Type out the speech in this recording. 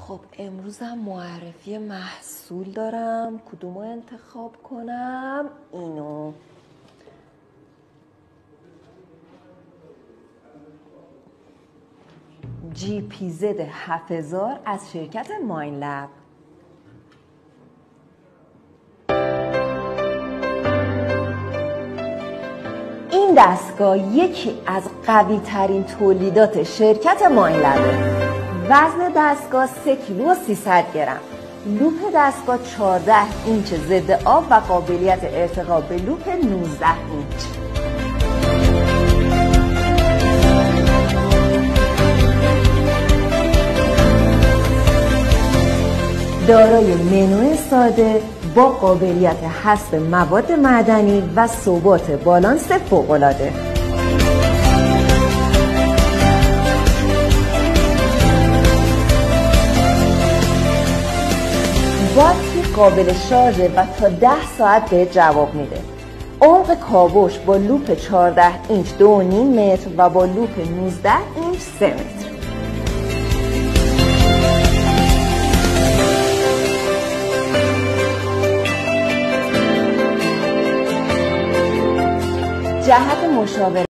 خب امروزم معرفی محصول دارم. کدومو انتخاب کنم؟ اینو. GPZ 7000 از شرکت ماین لب. این دستگاه یکی از قوی ترین تولیدات شرکت ماین لبه. وزن دستگاه 3 کیلو و 300 گرم. لوپ دستگاه 14 اینچ ضد آب و قابلیت ارتقا به لوپ 19 اینچ. دارای منو ساده با قابلیت حذف مواد معدنی و ثبات بالانس فوق‌العاده. باتری قابل شارژه و تا 10 ساعت به جواب میده. عمق کاوش با لوپ 14 اینچ 2.5 متر و با لوپ 19 اینچ 3 متر. جهت مشاوره